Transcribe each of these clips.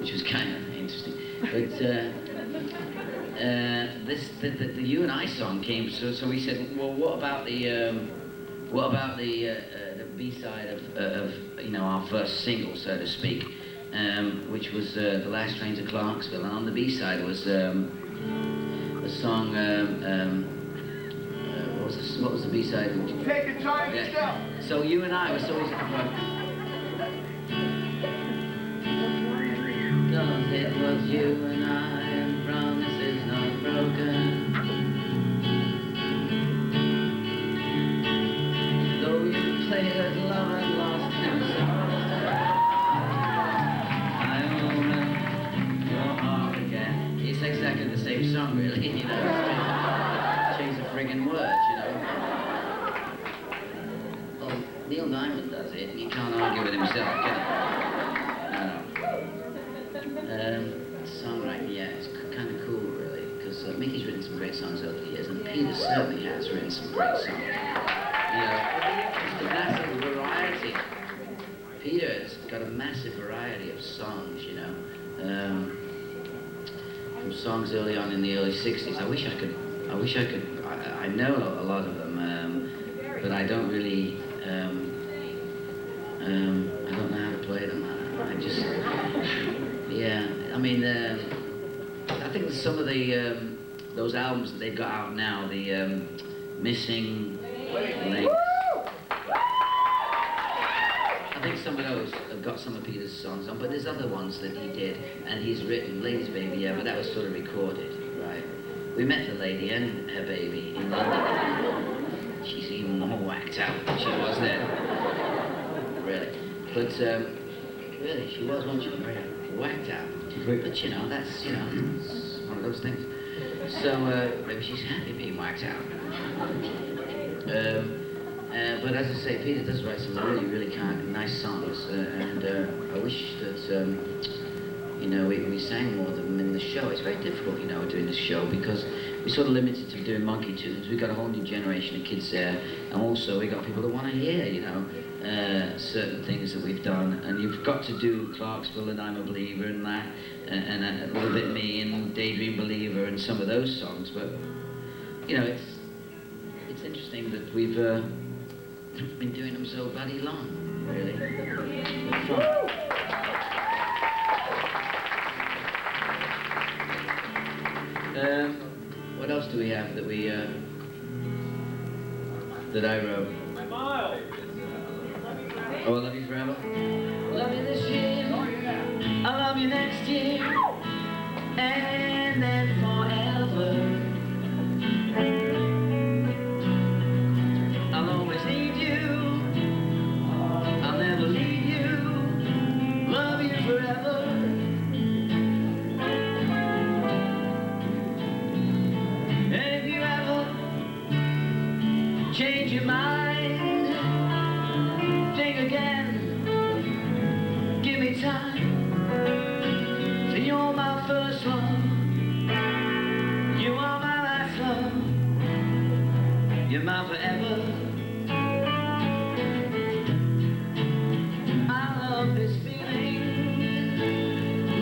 which was kind of interesting. But the You and I song came, so we said, well, what about the B-side of you know, our first single, so to speak, which was The Last Train to Clarksville, and on the B-side was a song. What was the B-side? Take a giant step. So You and I was always about. Cause it was you and I, and promises not broken. Though you played at love and lost and I open your heart again. It's exactly the same song, really, you know. Change the friggin' words, you know. Well, Neil Diamond does it. You can't argue with himself, can you? Songwriting, yeah, it's kind of cool, really, because Mickey's written some great songs over the years, and Peter certainly has written some great songs. You know, it's the massive variety. Peter's got a massive variety of songs, you know, from songs early on in the early '60s. I wish I could. I know a lot of them, but I don't really. I don't know how to play them. I just. Yeah, I mean, I think some of the those albums that they've got out now, the Missing Links. I think some of those have got some of Peter's songs on, but there's other ones that he did and he's written. Ladies Baby, yeah, but that was sort of recorded, right? We met the lady and her baby in London. She's even more whacked out than she was then. Really, but really, she was once very whacked out. But you know, that's, you know, it's one of those things. So maybe she's happy being whacked out. But as I say, Peter does write some really kind of nice songs, and I wish that you know, we sang more of them in the show. It's very difficult, you know, doing this show because we're sort of limited to doing monkey tunes. We've got a whole new generation of kids there, and also we got people that want to hear, you know, certain things that we've done. And you've got to do Clarksville and I'm a Believer and that, and a little bit Me and Daydream Believer and some of those songs. But you know, it's interesting that we've been doing them so bloody long, really. It's fun. What else do we have that we that I wrote? Oh, I Love You Forever. Love you this year. Oh, yeah. I love you next year, and then forever. I'll always need you. I'll never leave you. Love you forever. Change your mind, think again, give me time, so you're my first love, you are my last love, you're my forever. I love this feeling,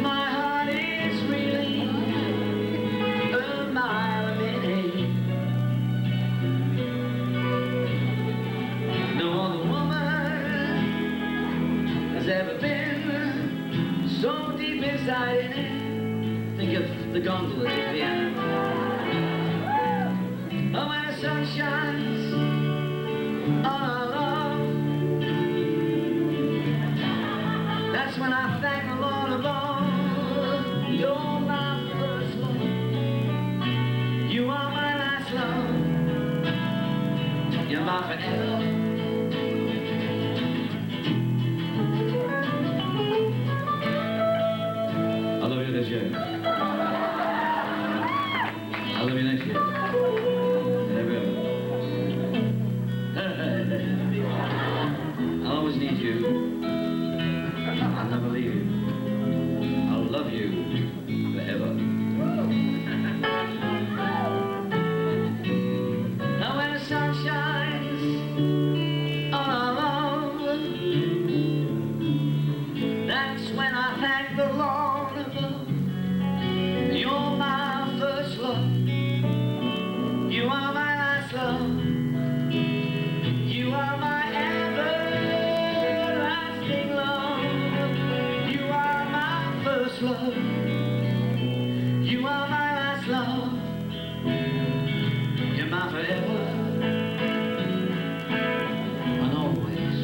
my heart is reeling, a mile a minute. Ever been so deep inside in it. Think of the gondolas at Vienna. Oh, when the sun shines on our love, that's when I thank the Lord above. You're my first love, you are my last love, you're my forever. I love you this year. I love you next year. Never ever. I'll always need you. I'll never leave you. I'll love you forever. Now when the sun shines love. You are my last love. You're my forever and always.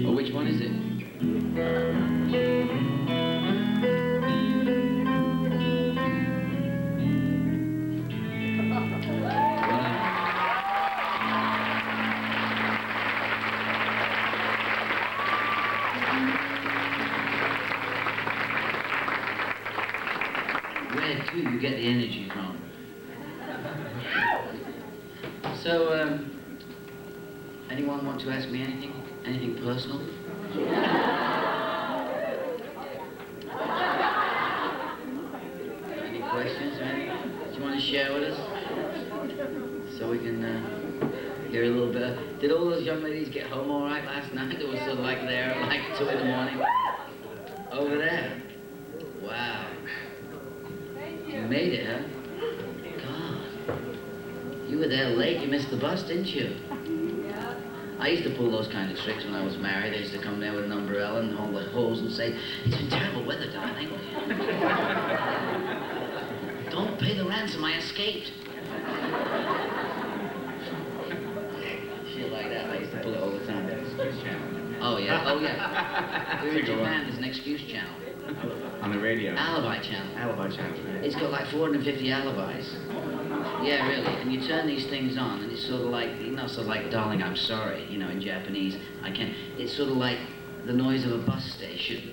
Oh, which one is it? Where do you get the energy from? So, anyone want to ask me anything? Anything personal? Any questions or anything? Do you want to share with us? So we can hear a little bit. Did all those young ladies get home all right last night? They were sort of like there at like 2 in the morning. Over there. Wow. You made it, huh? God. You were there late. You missed the bus, didn't you? Yeah. I used to pull those kind of tricks when I was married. I used to come there with an umbrella and hold the hose and say, "It's been terrible weather, darling. Don't pay the ransom. I escaped." Shit like that. I used to pull it all the time. Oh, yeah. Oh, yeah. We were in Japan. There's an excuse channel. On the radio. Alibi channel. Alibi channel. It's got like 450 alibis. Yeah, really. And you turn these things on, and it's sort of like, you know, sort of like, "Darling, I'm sorry," you know, in Japanese. I can't. It's sort of like the noise of a bus station,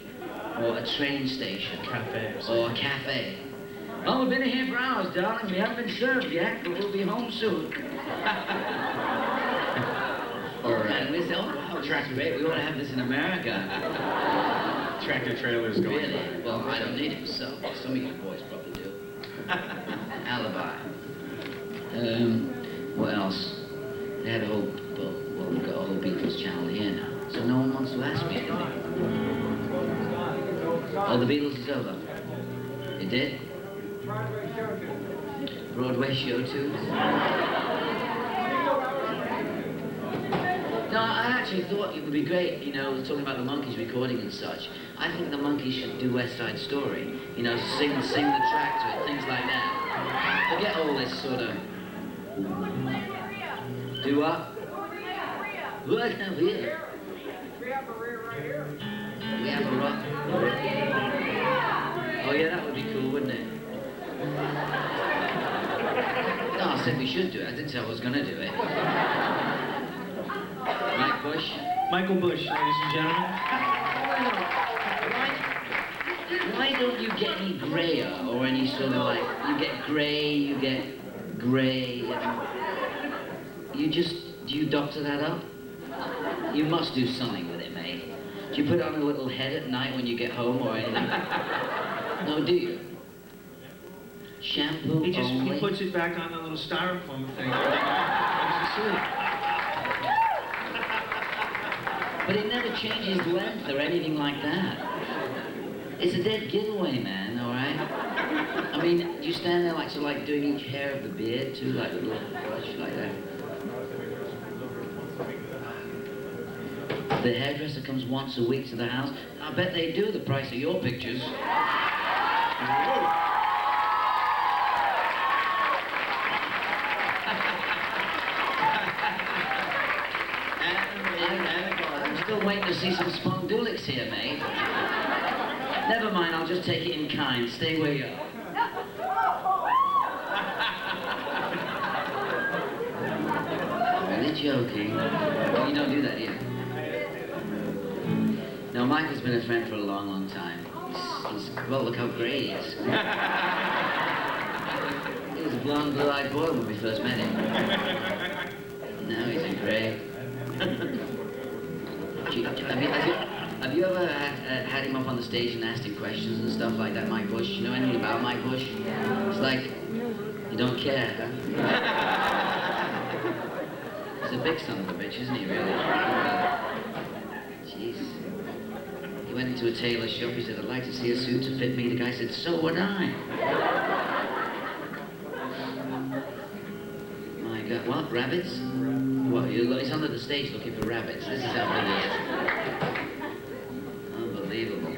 or a train station, Cafe. or a cafe. "Oh, we've been here for hours, darling. We haven't been served yet, but we'll be home soon." Or we say, "Oh, wow, that's great. We ought to have this in America." Tractor trailers going. Really? Well, I don't need it myself. Some of you boys probably do. Alibi. What else? They had a whole, well, we've got a whole Beatles channel here now. So no one wants to ask me anything. Oh, the Beatles is over. It did? Broadway show too? No, I actually thought it would be great, you know, talking about the Monkees recording and such. I think the Monkees should do West Side Story. You know, sing the track to it, things like that. Forget all this sort of... Do what? Look now here. We have a rear right here. We have a rock. Oh yeah, that would be cool, wouldn't it? No, I said we should do it. I didn't say I was going to do it. Mike Bush. Michael Bush, ladies and gentlemen. Why don't you get any grayer or any sort of like, you get gray, you get gray, you just, do you doctor that up? You must do something with it, mate. Do you put it on a little head at night when you get home or anything? No, do you? Shampoo He only? puts it back on a little styrofoam thing. But it never changes length or anything like that. It's a dead giveaway, man, all right? I mean, you stand there like, so like doing each hair of the beard too, like a little brush like that. The hairdresser comes once a week to the house. I bet they do, the price of your pictures. I'm still waiting to see some spondulics here, mate. Never mind, I'll just take it in kind. Stay where you are. Really joking? Well, you don't do that here. No, Mike has been a friend for a long, long time. Well, look how great he is. He was a blonde, blue-eyed boy when we first met him. Now he's in grey. Have you ever had him up on the stage and asked him questions and stuff like that, Mike Bush? You know anything about Mike Bush? It's like, you don't care, huh? He's a big son of a bitch, isn't he, really? Jeez. He went into a tailor shop, he said, "I'd like to see a suit to fit me." The guy said, "So would I." What? Rabbits? What? He's under the stage looking for rabbits. This is how big he is. Unbelievable.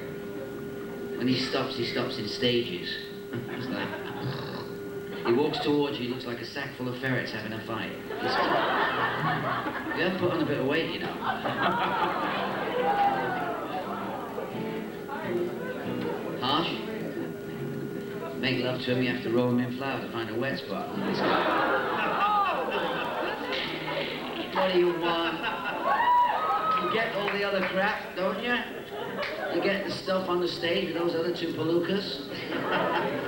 When he stops in stages. It's like... He walks towards you, he looks like a sack full of ferrets having a fight. You have put on a bit of weight, you know. Harsh? Make love to him, you have to roll him in flour to find a wet spot. What do you want? You get all the other crap, don't you? You get the stuff on the stage with those other two palookas.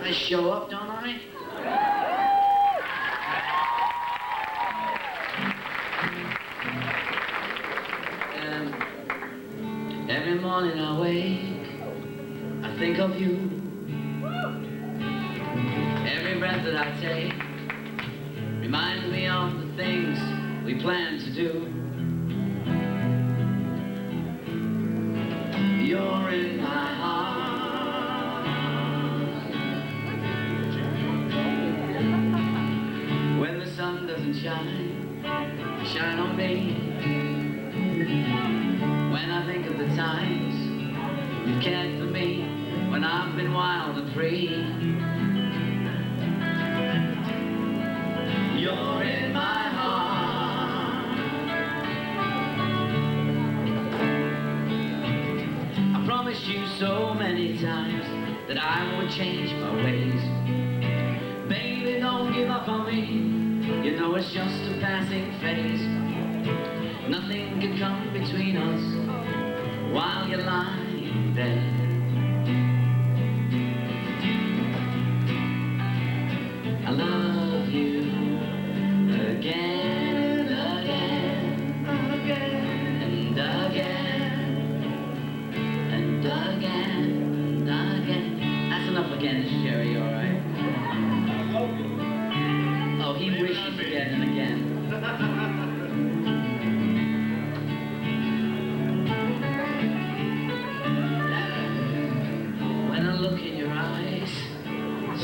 I show up, don't I? Every morning I wake, I think of you. Every breath that I take reminds me of the things we plan to do. You're in my heart. When the sun doesn't shine, shine on me. When I think of the times you've cared for me, when I've been wild and free. You're in my heart. I promised you so many times that I would change my ways. Baby, don't give up on me. You know it's just a passing phase. Nothing can come between us while you're lying there. I love you again and again, and again, and again, and again. That's enough again, Jerry, all right? Oh, he wishes again and again.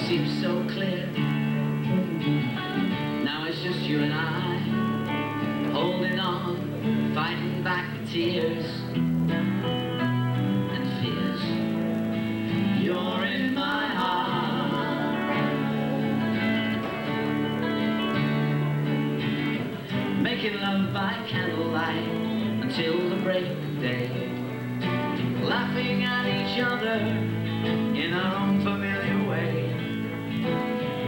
Seems so clear. Now it's just you and I, holding on, fighting back the tears and fears. You're in my heart. Making love by candlelight until the break of day, laughing at each other in our own familiar way.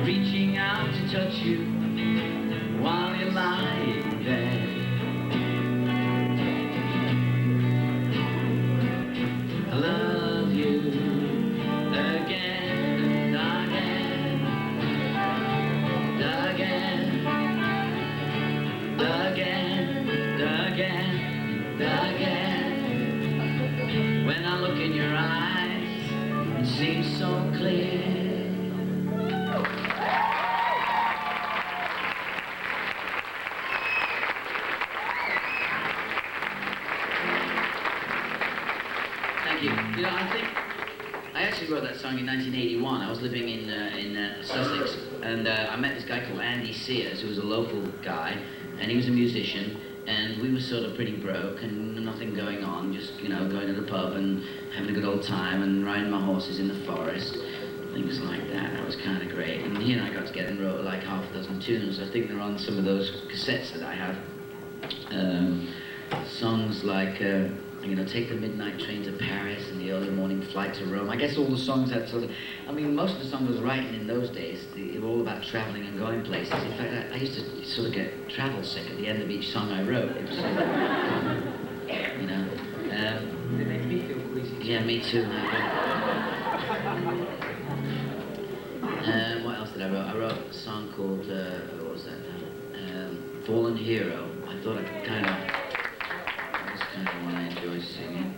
Reaching out to touch you while you're lying there. I love you again and again, again, again, again, again. When I look in your eyes, it seems so clear. You know, I actually wrote that song in 1981. I was living in Sussex, and I met this guy called Andy Sears, who was a local guy, and he was a musician, and we were sort of pretty broke and nothing going on, just, you know, going to the pub and having a good old time and riding my horses in the forest, things like that. That was kind of great. And he and I got together and wrote like half a dozen tunes. I think they're on some of those cassettes that I have. Songs like... you know, take the midnight train to Paris and the early morning flight to Rome. I guess all the songs had sort of... I mean, most of the songs I was writing in those days, they were all about traveling and going places. In fact, I used to sort of get travel sick at the end of each song I wrote. It was, you know... They make me feel queasy. Yeah, me too. What else did I write? I wrote a song called, what was that? Fallen Hero. I thought I could kind of... one I enjoy singing.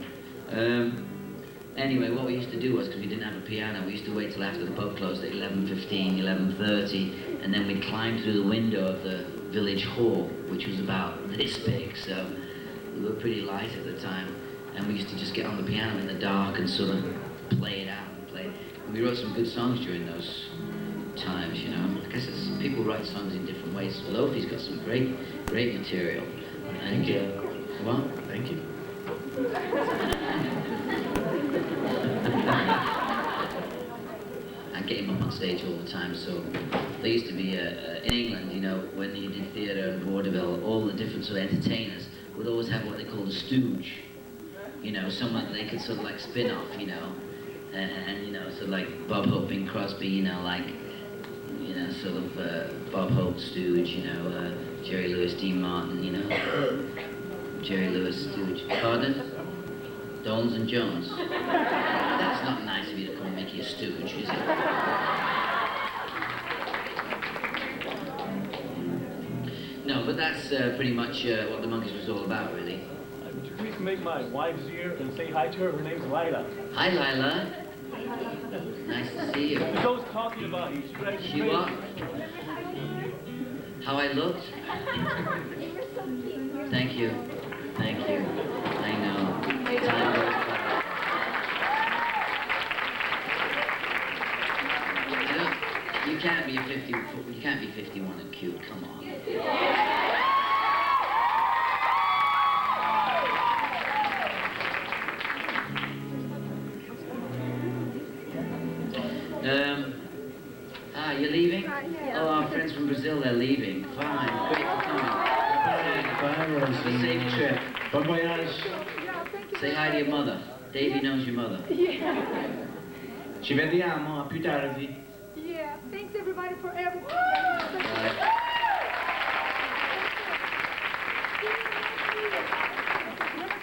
Anyway, what we used to do was, because we didn't have a piano, we used to wait till after the pub closed at 11:15, 11:30, and then we'd climb through the window of the village hall, which was about this big, so we were pretty light at the time, and we used to just get on the piano in the dark and sort of play it out and play. And we wrote some good songs during those times, you know. I guess people people write songs in different ways. Lofi's got some great material. And, Thank you. What? Thank you. I get him up on stage all the time, so there used to be, in England, you know, when you did theatre and vaudeville, all the different sort of entertainers would always have what they called a stooge. You know, someone they could sort of like spin off, you know, and you know, sort of like Bob Hope, Bing Crosby, you know, like, you know, sort of Bob Hope stooge, you know, Jerry Lewis, Dean Martin, you know, Jerry Lewis stooge. Pardon? Dones and Jones. That's not nice of you to call Mickey a stooge, is it? No, but that's pretty much what the Monkees was all about, really. Would you please make my wife's ear and say hi to her? Her name's Lila. Hi, Lila. Nice to see you. She's always talking about you. She drives She you what? crazy. How I looked? Thank you. Thank you. I know. Time goes by. I don't, you can't be 50. You can't be 51 and cute. Come on. You're leaving? Oh, our friends from Brazil, they're leaving. Fine. Great for coming. Bye, Have a safe trip. Bon voyage. Say hi to your mother. Davy knows your mother. Ci vediamo, a più tardi. Yeah, thanks everybody for everything. Bye.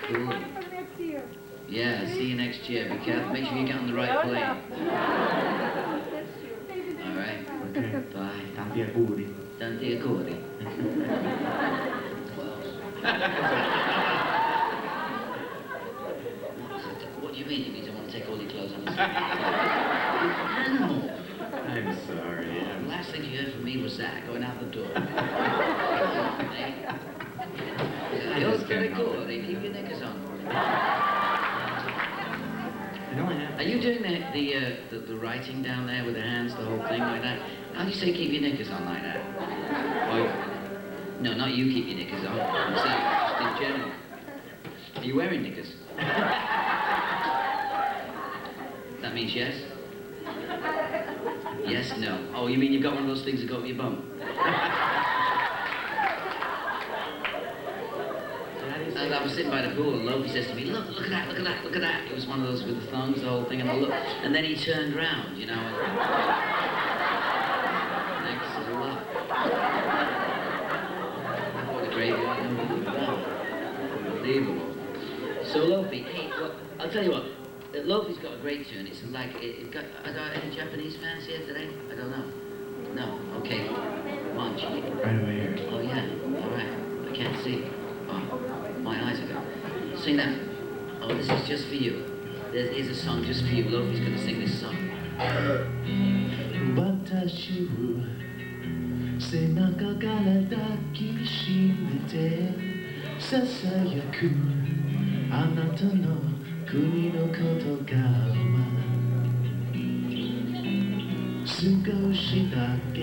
Cool. For the next year. Yeah, see you next year. Be careful. Make sure you get on the right plane. All right. Okay. Bye. Tanti auguri. Tanti auguri. What do you mean? It means I want to take all your clothes off. Animal. I'm sorry. The last thing you heard from me was that going out the door. You're very good. They keep your knickers on. Are you doing the writing down there with the hands, the whole thing like that? How do you say keep your knickers on like that? Or, no, not you keep your knickers on. I'm saying just in general. Are you wearing knickers? That means yes? Yes, no. Oh, you mean you've got one of those things that go up your bum? And I was sitting by the pool and Lofi says to me, look at that, look at that, look at that. It was one of those with the thongs, the whole thing, and I looked. And then he turned round, you know. Thanks a lot. What a graveyard number was that. Unbelievable. So Lofi, hey, look, I'll tell you what. Lofi's got a great tune. It's like, are there any Japanese fans here today? I don't know. No, okay. Munch. Right over here. Oh yeah, all right. I can't see. Oh, my eyes are gone. Sing that. Oh, this is just for you. Here's a song just for you. Lofi's gonna sing this song. 私を背中から抱きしめてささやくあなたの国のことが少しだけ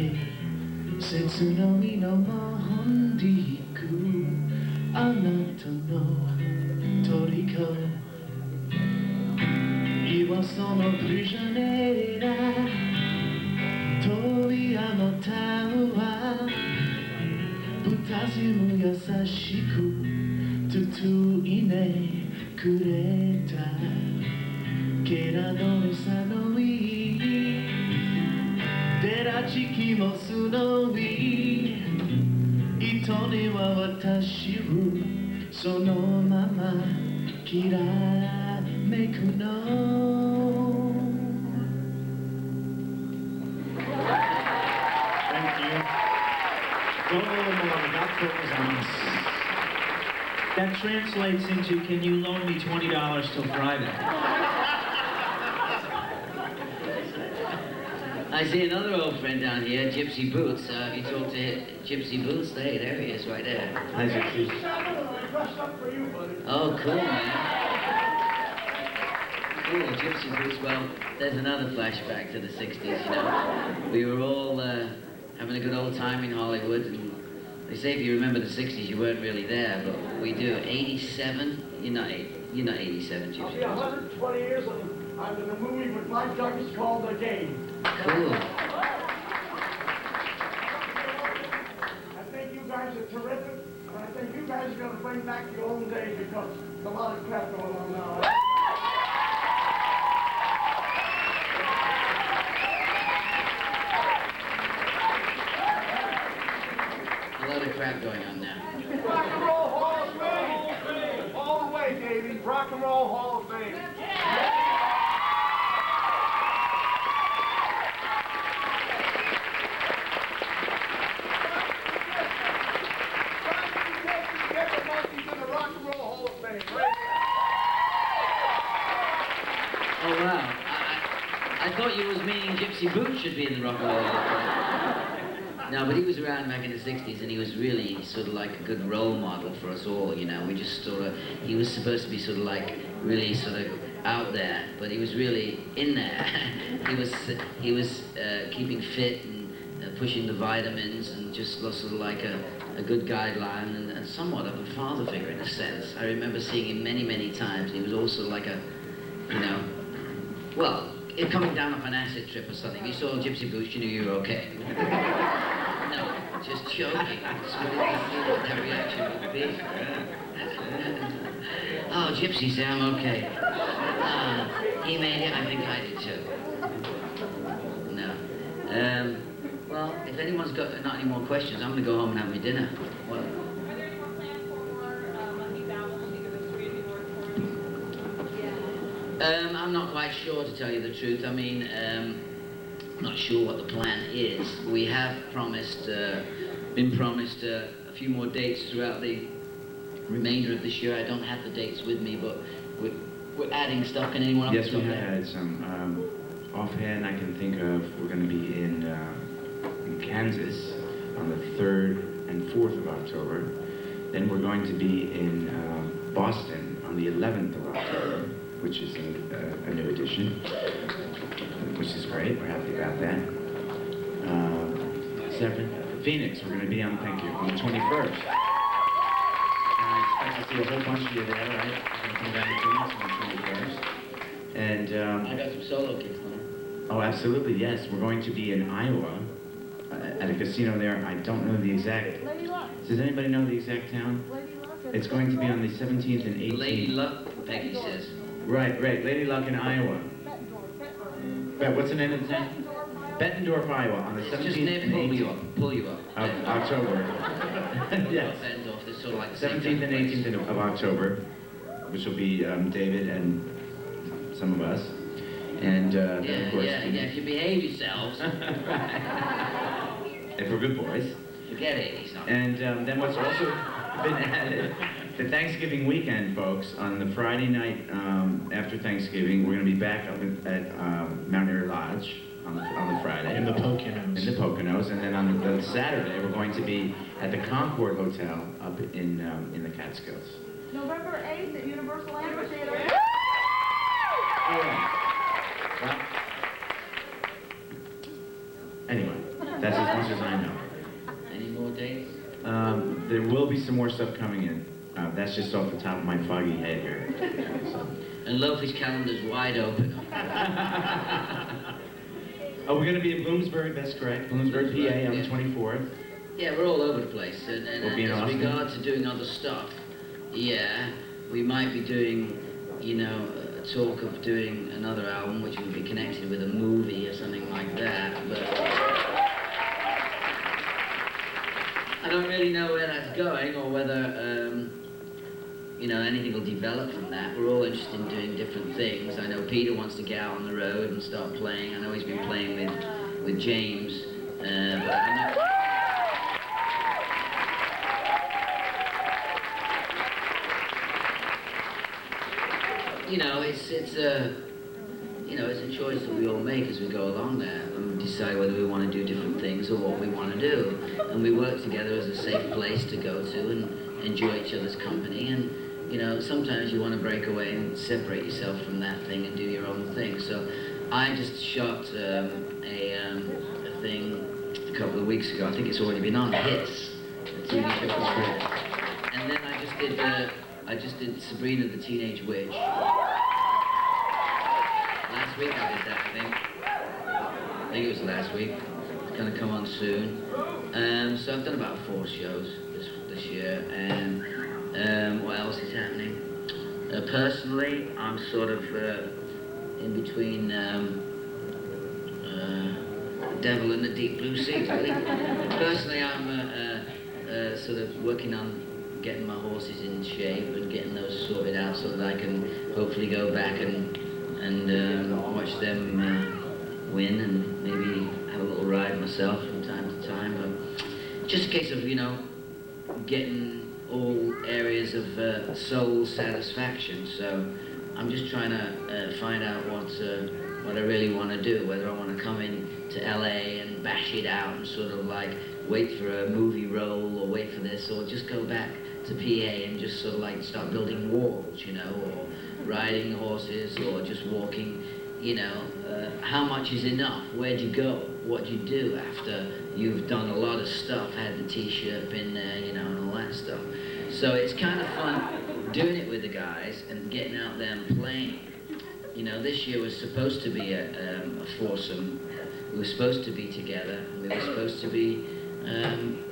切の身のもんでいくあなたの虜Io sono prigioniera遠いあのタワー二つも優しく包いねくれたけらどねさのいデラチキもすのい糸には私をそのままきらめくの Thank you. Don't know more. That focus on us. That translates into, can you loan me $20 till Friday? I see another old friend down here, Gypsy Boots. If you talk to Gypsy Boots, hey, there he is, right there. Hi, Gypsy. Oh, cool, man. Cool, Gypsy Boots. Well, there's another flashback to the 60s, you know. We were all having having a good old time in Hollywood. And they say if you remember the 60s, you weren't really there, but we do. 87, you're not 87, I'll Gypsy. be 120 years and I'm in a movie with Mike Douglas called The Game. Cool. I think you guys are terrific, and I think you guys are going to bring back the old days because there's a lot of crap going on now. A lot of crap going on now. Rock and Roll Hall of Fame! All the way, Davy. Rock and Roll Hall of Fame. Get the Monkees in the Rock and Roll Hall of Fame, right? Oh, wow. I thought you was meaning Gypsy Boots should be in the Rock and Roll Hall of Fame. No, but he was around back in the 60s, and he was really sort of like a good role model for us all, you know. We just sort of, he was supposed to be sort of like really sort of out there, but he was really in there. he was keeping fit and pushing the vitamins and just sort of like a good guideline and somewhat of a father figure in a sense. I remember seeing him many, many times. He was also like a, you know, well, if coming down off an acid trip or something, if you saw Gypsy Boots, you knew you were okay. No, just joking. Just wanted to see what that reaction would be. Oh, Gypsy Sam, okay. He made it, I think I did too. No. Well, if anyone's got not any more questions, I'm going to go home and have my dinner. What? Are there any more plans for Monkees albums, either the three of you or I'm not quite sure, to tell you the truth. I mean, I'm not sure what the plan is. We have been promised a few more dates throughout the remainder of this year. I don't have the dates with me, but we're adding stuff. Can anyone else? Yes, we have had some. Offhand, I can think of, we're going to be in Kansas on the 3rd and 4th of October. Then we're going to be in Boston on the 11th of October, which is a new addition, which is great. We're happy about that. Phoenix, we're going to be on, thank you, on the 21st. And I expect to see a whole bunch of you there, right? We're going to come down to Phoenix on the 21st. And, I got some solo kicks on. oh, absolutely, yes. We're going to be in Iowa at a casino there. I don't know the exact. Lady Luck. Does anybody know the exact town? Lady Luck. It's going to be on the 17th and 18th. Lady Luck, Peggy says. Right, Lady Luck in Iowa. What's the name of the town? Bettendorf, Iowa, on the 17th Just and name, pull you up. of October. Yes. Bettendorf, they're sort of like the same 17th and kind of place. 18th of October, which will be David and some of us. And then, of course, Yeah, if you behave yourselves, if we're good boys. forget it, he's not. And then what's also been added, the Thanksgiving weekend, folks, on the Friday night after Thanksgiving, we're going to be back up at Mount Airy Lodge on the Friday. In the Poconos. In the Poconos, and then on the Saturday, we're going to be at the Concord Hotel up in the Catskills. November 8th at Universal Amphitheater. All right. Well, anyway, that's as much as I know. Any more dates? There will be some more stuff coming in. That's just off the top of my foggy head here. So. And Lofi's calendar's wide open. Oh, we're going to be in Bloomsbury, that's correct. Bloomsbury, PA on the 24th. Yeah, we're all over the place. And We'll be in as Austin. regard to doing other stuff, yeah, we might be doing, you know, talk of doing another album which will be connected with a movie or something like that, but I don't really know where that's going or whether you know, anything will develop from that. We're all interested in doing different things. I know Peter wants to get out on the road and start playing. I know he's been playing with James, but I'm not... You know, it's a choice that we all make as we go along there and decide whether we want to do different things or what we want to do. And we work together as a safe place to go to and enjoy each other's company. And, you know, sometimes you want to break away and separate yourself from that thing and do your own thing. So I just shot a thing a couple of weeks ago. I think it's already been on Hits, the TV show. And then I just did Sabrina the Teenage Witch. Last week I did that, I think it was last week. It's gonna come on soon. So I've done about 4 shows this year, and what else is happening? Personally, I'm sort of in between Devil and the Deep Blue Sea, really. Personally, I'm sort of working on getting my horses in shape and getting those sorted out so that I can hopefully go back and watch them win and maybe have a little ride myself from time to time. But just a case of, you know, getting all areas of soul satisfaction. So I'm just trying to find out what I really want to do, whether I want to come in to LA and bash it out and sort of like wait for a movie role or wait for this, or just go back to PA and just sort of like start building walls, you know, or riding horses or just walking, you know. How much is enough? Where'd you go? What'd you do after you've done a lot of stuff, had the t-shirt been there, you know, and all that stuff. So it's kind of fun doing it with the guys and getting out there and playing. You know, this year was supposed to be a foursome. We were supposed to be together, and we were supposed to be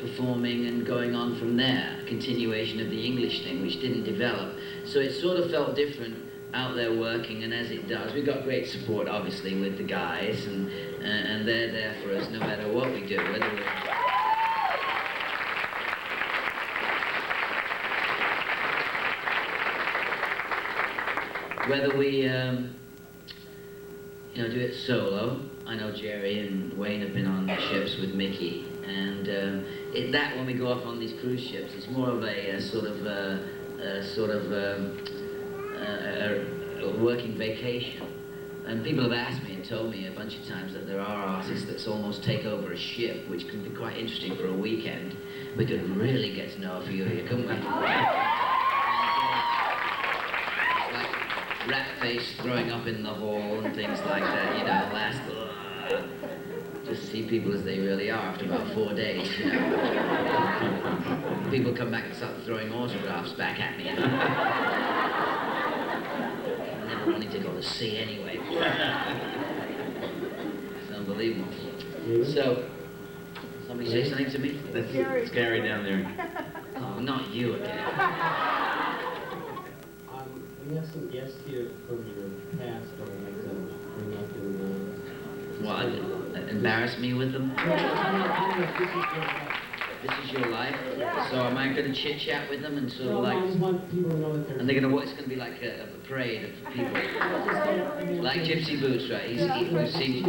performing and going on from there, a continuation of the English thing, which didn't develop. So it sort of felt different out there working, and as it does, we've got great support, obviously, with the guys, and they're there for us no matter what we do, whether we're... Whether we, you know, do it solo. I know Jerry and Wayne have been on ships with Mickey, and that when we go off on these cruise ships, it's more of a working vacation. And people have asked me and told me a bunch of times that there are artists that almost take over a ship, which can be quite interesting for a weekend. We could really get to know a few of you, couldn't we? Rat face throwing up in the hall and things like that, you know, just see people as they really are after about 4 days, you know. People come back and start throwing autographs back at me. I never wanted to go to sea anyway. It's unbelievable. So, somebody say something to me? It's Gary down there. Oh, not you again. We have some guests here from your past that I'd like to bring up and... What? Embarrass me with them? This is your life? So am I going to chit-chat with them and sort of like... I just want people to know that they're... And they're going to... It's going to be like a parade of people. Like Gypsy Boots, right? We've seen...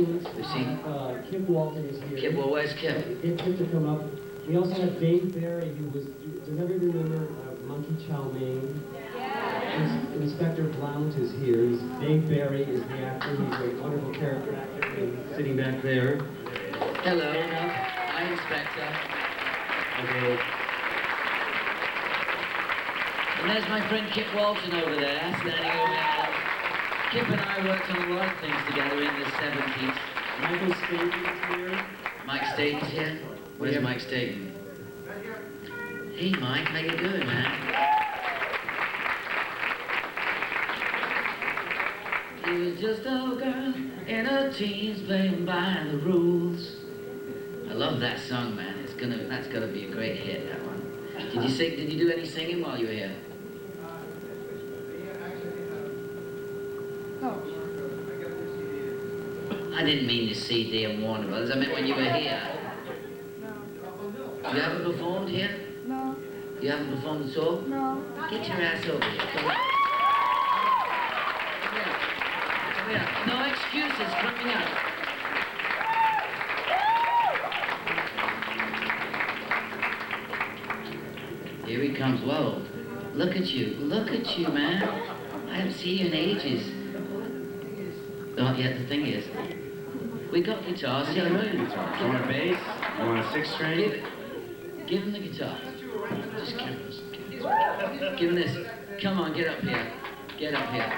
Kip Walton is here. Kip, well, where's Kip? Get Kip to come up. We also have Dave Barry, who was... Does everybody remember Monkey Chow Mein? Inspector Blount is here. Dave Barry is the actor. He's a wonderful character actor and sitting back there. Hello. Hi, Inspector. Okay. And there's my friend Kip Walton over there, standing over there. Kip and I worked on a lot of things together in the 70s. Michael Staten is here. Mike Staten's here? Where's Mike Staten? Hey, Mike, how you doing, man? He was just a girl in her teens playing by the rules. I love that song, man. That's gonna be a great hit, that one. Did you sing? Did you do any singing while you were here? No. I didn't mean the CD and Warner Brothers. I meant when you were here. No. You haven't performed here? No. You haven't performed at all? No. Get your ass over here. Come on. Yeah, no excuses coming up. Here he comes. Whoa. Look at you, man. I haven't seen you in ages. Oh, yeah, the thing is, we got guitars in the room. You want a bass? You want a 6-string? Give him the guitar. Just give him this. Come on, get up here. Get up here.